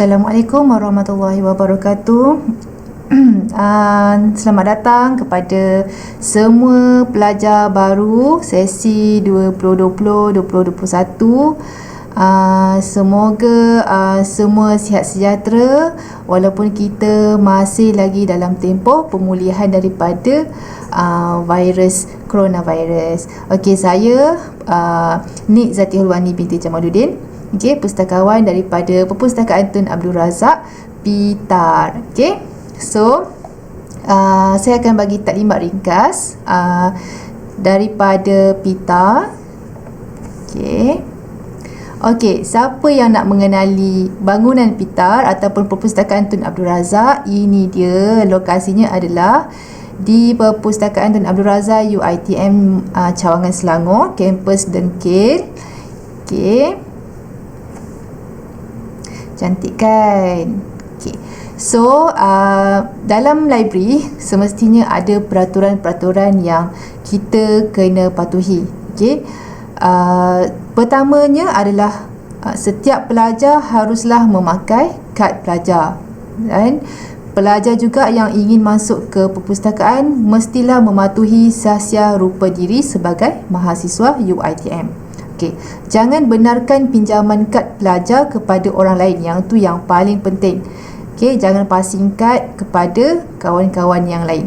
Assalamualaikum warahmatullahi wabarakatuh. Selamat datang kepada semua pelajar baru sesi 2020-2021. Semoga semua sihat sejahtera walaupun kita masih lagi dalam tempoh pemulihan daripada virus coronavirus. Okey, saya Nik Zati Hulwani binti Jamaluddin. Okey, pustakawan daripada Perpustakaan Tun Abdul Razak Pitar. Okey. So, saya akan bagi taklimat ringkas daripada Pitar. Okey. Okey, siapa yang nak mengenali bangunan Pitar ataupun Perpustakaan Tun Abdul Razak, ini dia, lokasinya adalah di Perpustakaan Tun Abdul Razak UiTM Cawangan Selangor, kampus Dengkil. Okey. Cantik kan? Okay. So, dalam library semestinya ada peraturan-peraturan yang kita kena patuhi. Okay. Pertamanya adalah setiap pelajar haruslah memakai kad pelajar. Dan pelajar juga yang ingin masuk ke perpustakaan mestilah mematuhi sahsia rupa diri sebagai mahasiswa UiTM. Okay. Jangan benarkan pinjaman kad pelajar kepada orang lain. Yang tu yang paling penting. Okay. Jangan passing kad kepada kawan-kawan yang lain.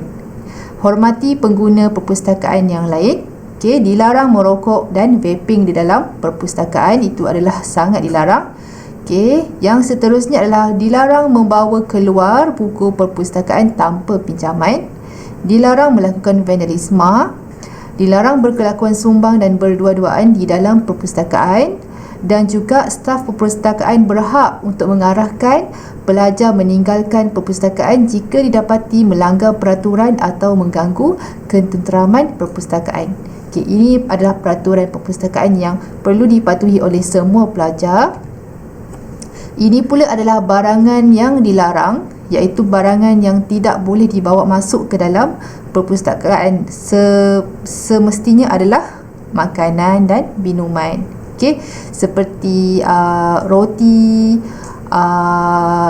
Hormati pengguna perpustakaan yang lain. Okay. Dilarang merokok dan vaping di dalam perpustakaan. Itu adalah sangat dilarang. Okay. Yang seterusnya adalah dilarang membawa keluar buku perpustakaan tanpa pinjaman. Dilarang melakukan vandalisme. Dilarang berkelakuan sumbang dan berdua-duaan di dalam perpustakaan, dan juga staf perpustakaan berhak untuk mengarahkan pelajar meninggalkan perpustakaan jika didapati melanggar peraturan atau mengganggu ketenteraman perpustakaan. Okay, ini adalah peraturan perpustakaan yang perlu dipatuhi oleh semua pelajar. Ini pula adalah barangan yang dilarang, iaitu barangan yang tidak boleh dibawa masuk ke dalam perpustakaan. Semestinya adalah makanan dan minuman. Okey, seperti roti,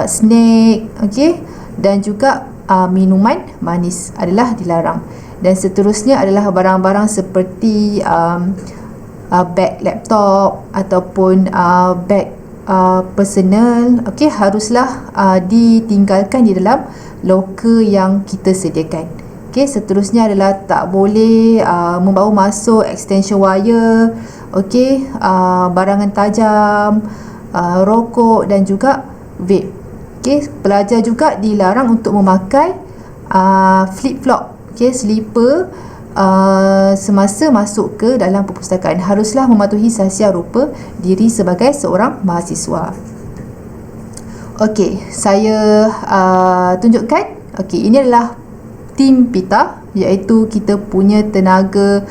snack, okey, dan juga minuman manis adalah dilarang. Dan seterusnya adalah barang-barang seperti beg laptop ataupun beg personal, okey, haruslah ditinggalkan di dalam loker yang kita sediakan. Okey, seterusnya adalah tak boleh membawa masuk extension wire, okey, barangan tajam, rokok dan juga vape. Okey, pelajar juga dilarang untuk memakai flip-flop, okey, slipper semasa masuk ke dalam perpustakaan. Haruslah mematuhi sahsia rupa diri sebagai seorang mahasiswa. Okey, saya tunjukkan. Okey, ini adalah tim Pitar, iaitu kita punya tenaga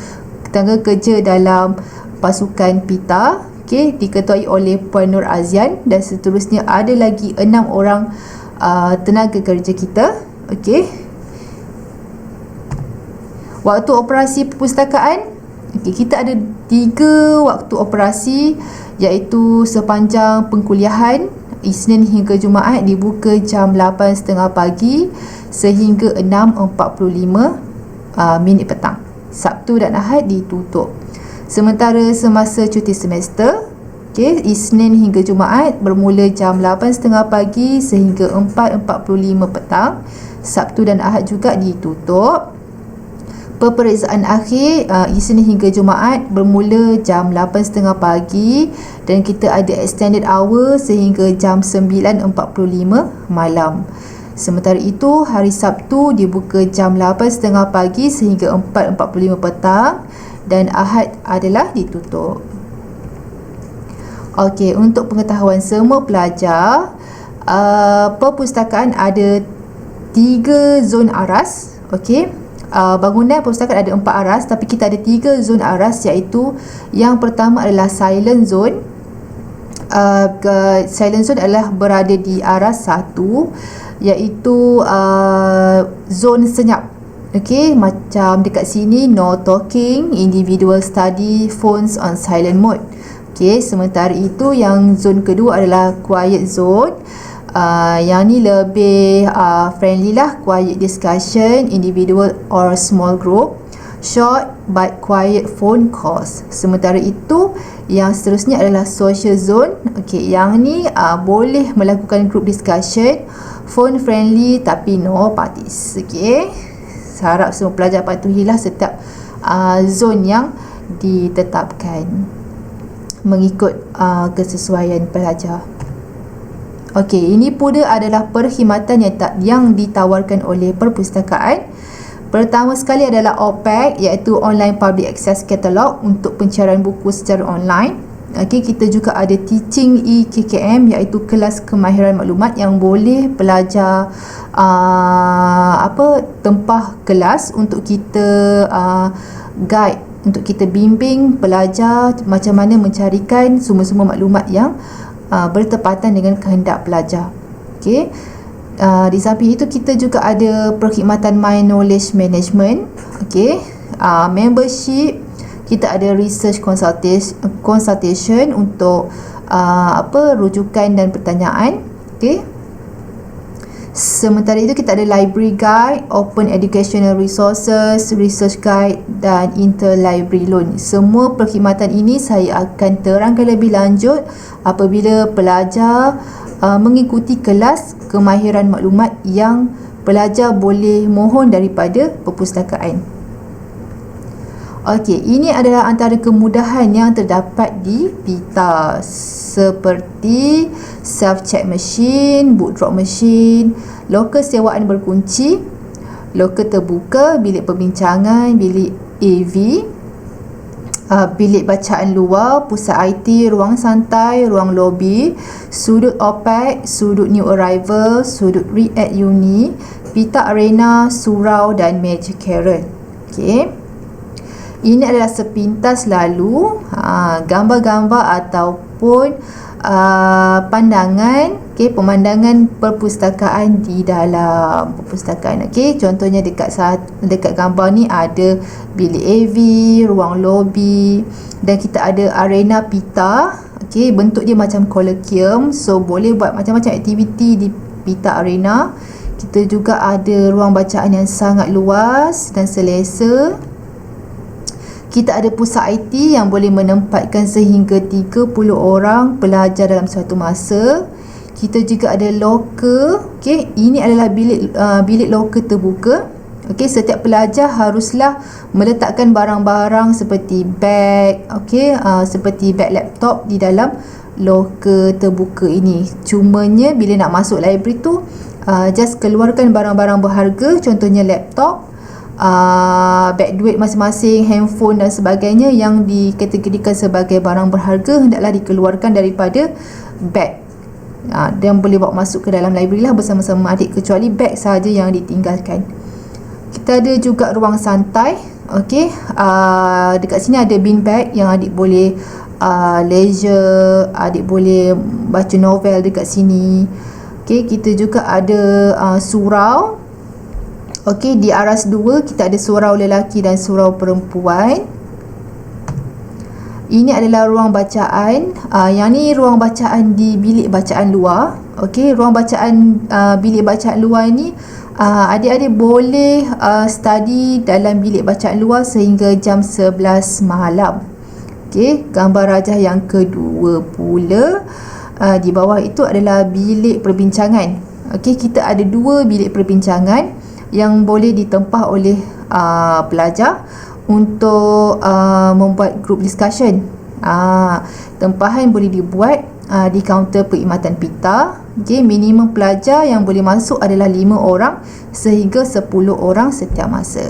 kerja dalam pasukan Pitar. Okey, diketuai oleh Puan Nur Azian, dan seterusnya ada lagi 6 orang tenaga kerja kita. Okey. Waktu operasi perpustakaan, okay, kita ada 3 waktu operasi, iaitu sepanjang pengkuliahan Isnin hingga Jumaat dibuka jam 8.30 pagi sehingga 6.45 petang. Sabtu dan Ahad ditutup. Sementara semasa cuti semester, okay, Isnin hingga Jumaat bermula jam 8.30 pagi sehingga 4.45 petang. Sabtu dan Ahad juga ditutup. Peperiksaan akhir Isnin hingga Jumaat bermula jam 8.30 pagi dan kita ada extended hour sehingga jam 9.45 malam. Sementara itu, hari Sabtu dibuka jam 8.30 pagi sehingga 4.45 petang dan Ahad adalah ditutup. Okey, untuk pengetahuan semua pelajar, perpustakaan ada 3 zon aras. Okey. Bangunan perpustakaan ada 4 aras, tapi kita ada 3 zon aras, iaitu yang pertama adalah silent zone. Silent zone adalah berada di aras 1, iaitu zon senyap. Okey, macam dekat sini, no talking, individual study, phones on silent mode. Okey, sementara itu yang zon kedua adalah quiet zone. Yang ni lebih friendly lah, quiet discussion, individual or small group, short but quiet phone calls. Sementara itu yang seterusnya adalah social zone. Okey, yang ni boleh melakukan group discussion, phone friendly tapi no parties. Okey, harap semua pelajar patuhilah setiap zone yang ditetapkan mengikut kesesuaian pelajar. Okey, ini pula adalah perkhidmatan yang ditawarkan oleh perpustakaan. Pertama sekali adalah OPAC, iaitu Online Public Access Catalog untuk pencarian buku secara online. Okey, kita juga ada Teaching EKKM, iaitu kelas kemahiran maklumat yang boleh pelajar tempah kelas untuk kita guide, untuk kita bimbing pelajar macam mana mencarikan semua-semua maklumat yang bertepatan dengan kehendak pelajar. Okey. Di samping itu kita juga ada perkhidmatan My Knowledge Management. Okey. Membership, kita ada research consultation untuk rujukan dan pertanyaan. Okey. Sementara itu kita ada library guide, open educational resources, research guide dan interlibrary loan. Semua perkhidmatan ini saya akan terangkan lebih lanjut apabila pelajar mengikuti kelas kemahiran maklumat yang pelajar boleh mohon daripada perpustakaan. Okey, ini adalah antara kemudahan yang terdapat di PITA, seperti self-check machine, book drop machine, loker sewaan berkunci, loker terbuka, bilik perbincangan, bilik AV, bilik bacaan luar, pusat IT, ruang santai, ruang lobi, sudut OPAC, sudut new arrival, sudut read at uni, PITA arena, surau dan meja Karen. Okey. Ini adalah sepintas lalu gambar-gambar ataupun pandangan, pemandangan perpustakaan di dalam perpustakaan. Okey, contohnya dekat gambar ni ada bilik AV, ruang lobi, dan kita ada arena PITA. Okey, bentuk dia macam kolokvium, so boleh buat macam-macam aktiviti di PITA arena. Kita juga ada ruang bacaan yang sangat luas dan selesa. Kita ada pusat IT yang boleh menempatkan sehingga 30 orang pelajar dalam suatu masa. Kita juga ada loker. Okey, ini adalah bilik loker terbuka. Okey, setiap pelajar haruslah meletakkan barang-barang seperti beg, seperti beg laptop di dalam loker terbuka ini. Cumanya bila nak masuk library tu, just keluarkan barang-barang berharga, contohnya laptop, beg duit masing-masing, handphone dan sebagainya yang dikategorikan sebagai barang berharga hendaklah dikeluarkan daripada beg dan boleh bawa masuk ke dalam library lah bersama-sama adik, kecuali beg sahaja yang ditinggalkan. Kita ada juga ruang santai. Okey, dekat sini ada bin bag yang adik boleh leisure, adik boleh baca novel dekat sini. Okey, kita juga ada surau. Okey, di aras 2 kita ada surau lelaki dan surau perempuan. Ini adalah ruang bacaan. Yang ni ruang bacaan di bilik bacaan luar. Okey, ruang bacaan bilik bacaan luar ni adik-adik boleh study dalam bilik bacaan luar sehingga jam 11 malam. Okey, gambar rajah yang kedua pula, di bawah itu adalah bilik perbincangan. Okey, kita ada 2 bilik perbincangan yang boleh ditempah oleh pelajar untuk membuat group discussion. Tempahan boleh dibuat di kaunter perkhidmatan PITA. Okay, minimum pelajar yang boleh masuk adalah 5 orang sehingga 10 orang setiap masa.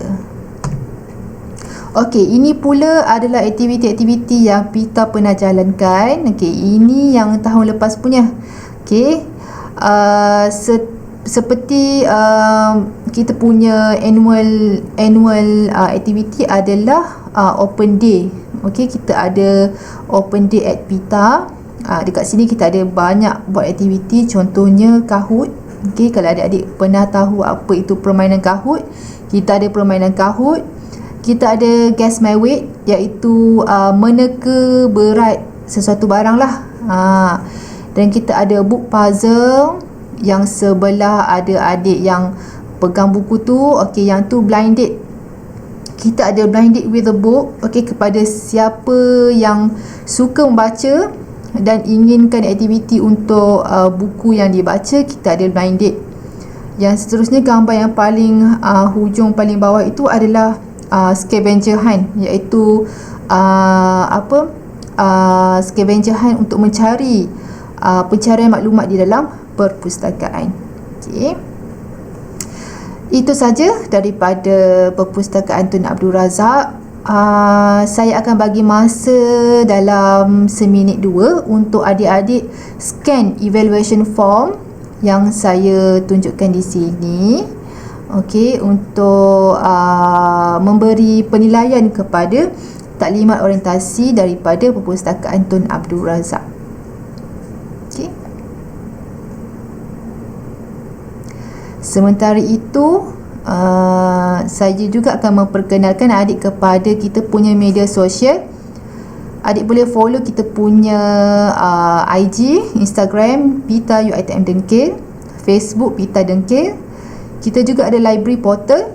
Okey, ini pula adalah aktiviti-aktiviti yang PITA pernah jalankan. Okey, ini yang tahun lepas punya. Okey, seperti kita punya annual activity adalah open day. Okey, kita ada open day at PITA. Dekat sini kita ada banyak buat aktiviti, contohnya Kahoot. Okey, kalau adik-adik pernah tahu apa itu permainan Kahoot, kita ada permainan Kahoot. Kita ada Guess My Weight, iaitu meneka berat sesuatu barang lah. Dan kita ada book puzzle yang sebelah ada adik yang pegang buku tu, okey, yang tu blind date. Kita ada blind date with a book, okey, kepada siapa yang suka membaca dan inginkan aktiviti untuk buku yang dibaca, kita ada blind date. Yang seterusnya, gambar yang paling hujung paling bawah itu adalah scavenger hunt, iaitu scavenger hunt untuk mencari pencarian maklumat di dalam perpustakaan. Okey. Itu saja daripada Perpustakaan Tun Abdul Razak. Saya akan bagi masa dalam seminit 2 untuk adik-adik scan evaluation form yang saya tunjukkan di sini. Okey, untuk memberi penilaian kepada taklimat orientasi daripada Perpustakaan Tun Abdul Razak. Okey. Sementara itu, saya juga akan memperkenalkan adik kepada kita punya media sosial. Adik boleh follow kita punya IG, Instagram Pita UiTM Dengkil, Facebook Pita Dengkil. Kita juga ada library portal,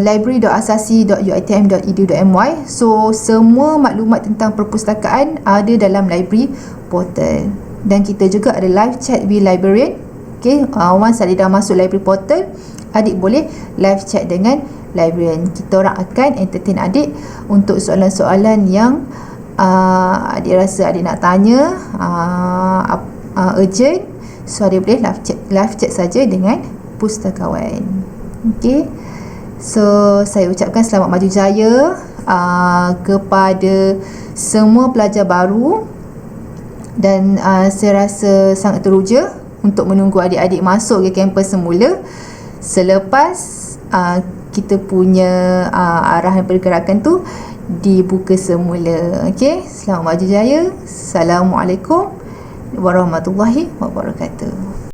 library.asasi.uitm.edu.my. So semua maklumat tentang perpustakaan ada dalam library portal. Dan kita juga ada live chat with librarian. Okay, once adik dah masuk library portal, adik boleh live chat dengan librarian. Kita orang akan entertain adik untuk soalan-soalan yang adik rasa adik nak tanya, urgent. So adik boleh live chat saja dengan pustakawan. Okay, so saya ucapkan selamat maju jaya kepada semua pelajar baru. Dan saya rasa sangat teruja untuk menunggu adik-adik masuk ke kampus semula selepas kita punya arahan pergerakan tu dibuka semula. Okey, selamat maju jaya. Assalamualaikum warahmatullahi wabarakatuh.